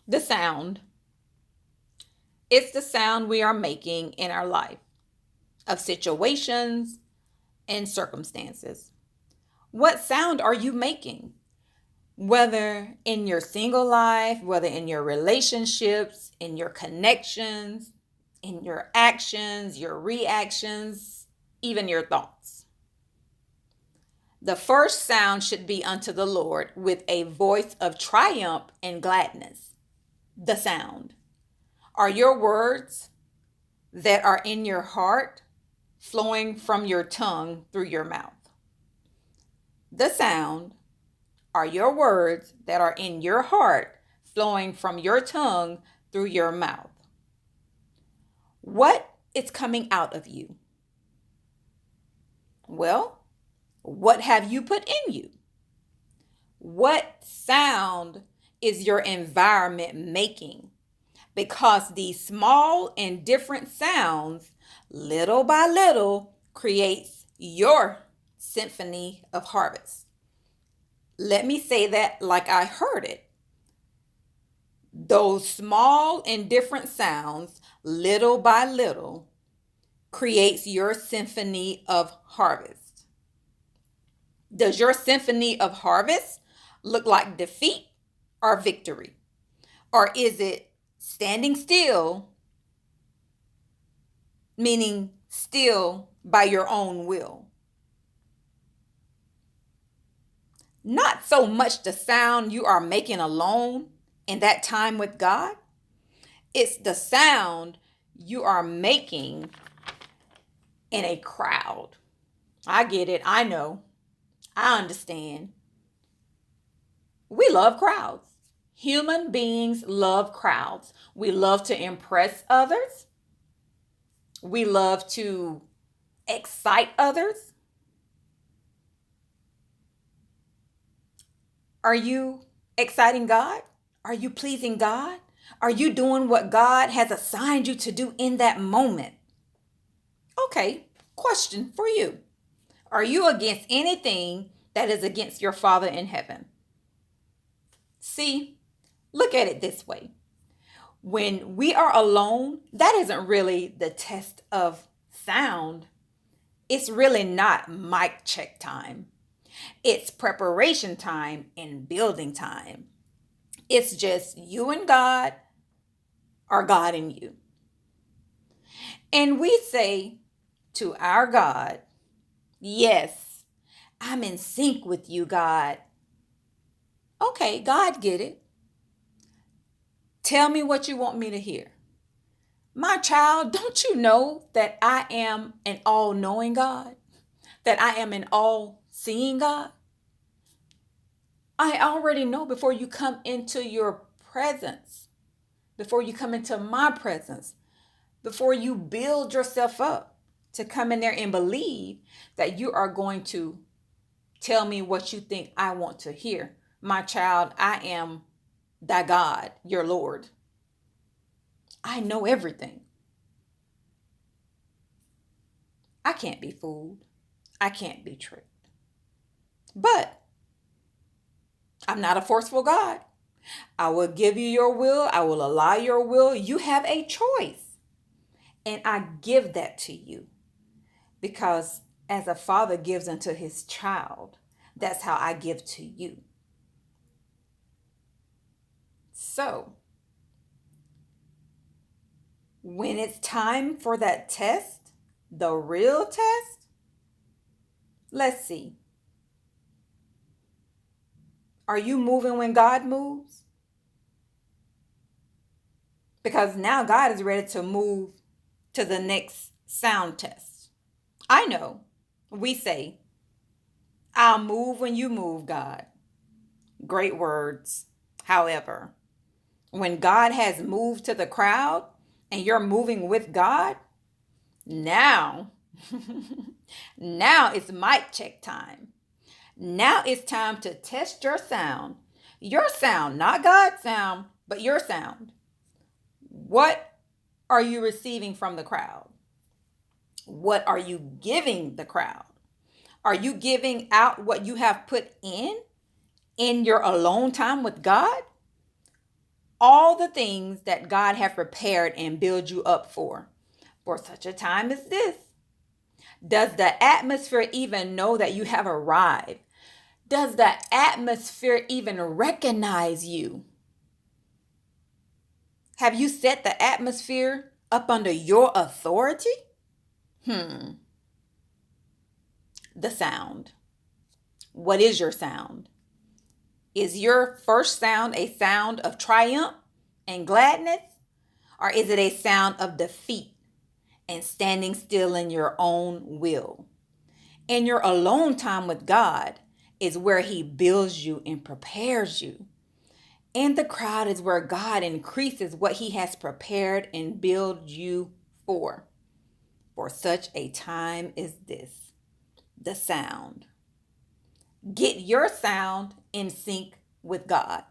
The sound. It's the sound we are making in our life of situations and circumstances. What sound are you making? Whether in your single life, whether in your relationships, in your connections, in your actions, your reactions, even your thoughts. The first sound should be unto the Lord with a voice of triumph and gladness. The sound. Are your words that are in your heart flowing from your tongue through your mouth? The sound. Are your words that are in your heart flowing from your tongue through your mouth? What is coming out of you? Well, what have you put in you? What sound is your environment making? Because these small and different sounds, little by little, creates your symphony of harvest. Let me say that like I heard it. Those small and different sounds, little by little, creates your symphony of harvest. Does your symphony of harvest look like defeat or victory? Or is it standing still, meaning still by your own will? Not so much the sound you are making alone in that time with God, it's the sound you are making in a crowd. I get it. I know. I understand. We love crowds. Human beings love crowds. We love to impress others. We love to excite others. Are you exciting God? Are you pleasing God? Are you doing what God has assigned you to do in that moment? Okay, question for you. Are you against anything that is against your Father in heaven? See, look at it this way. When we are alone, that isn't really the test of sound. It's really not mic check time. It's preparation time and building time. It's just you and God or God and you. And we say to our God, yes, I'm in sync with you, God. Okay, God get it. Tell me what you want me to hear. My child, don't you know that I am an all knowing God? That I am an all seeing God? I already know before you come into your presence, before you come into my presence, before you build yourself up to come in there and believe that you are going to tell me what you think I want to hear. My child, I am thy God, your Lord. I know everything. I can't be fooled. I can't be tricked. But I'm not a forceful God. I will give you your will. I will allow your will. You have a choice. And I give that to you because as a father gives unto his child, that's how I give to you. So, when it's time for that test, the real test, let's see. Are you moving when God moves? Because now God is ready to move to the next sound test. I know we say, I'll move when you move, God. Great words. However, when God has moved to the crowd and you're moving with God, now, now it's mic check time. Now it's time to test your sound. Your sound, not God's sound, but your sound. What are you receiving from the crowd? What are you giving the crowd? Are you giving out what you have put in your alone time with God? all the things that God has prepared and build you up for such a time as this. Does the atmosphere even know that you have arrived? Does the atmosphere even recognize you? Have you set the atmosphere up under your authority? The sound. What is your sound? Is your first sound a sound of triumph and gladness? Or is it a sound of defeat and standing still in your own will? And your alone time with God is where He builds you and prepares you. And the crowd is where God increases what He has prepared and built you for such a time as this. The sound. Get your sound in sync with God.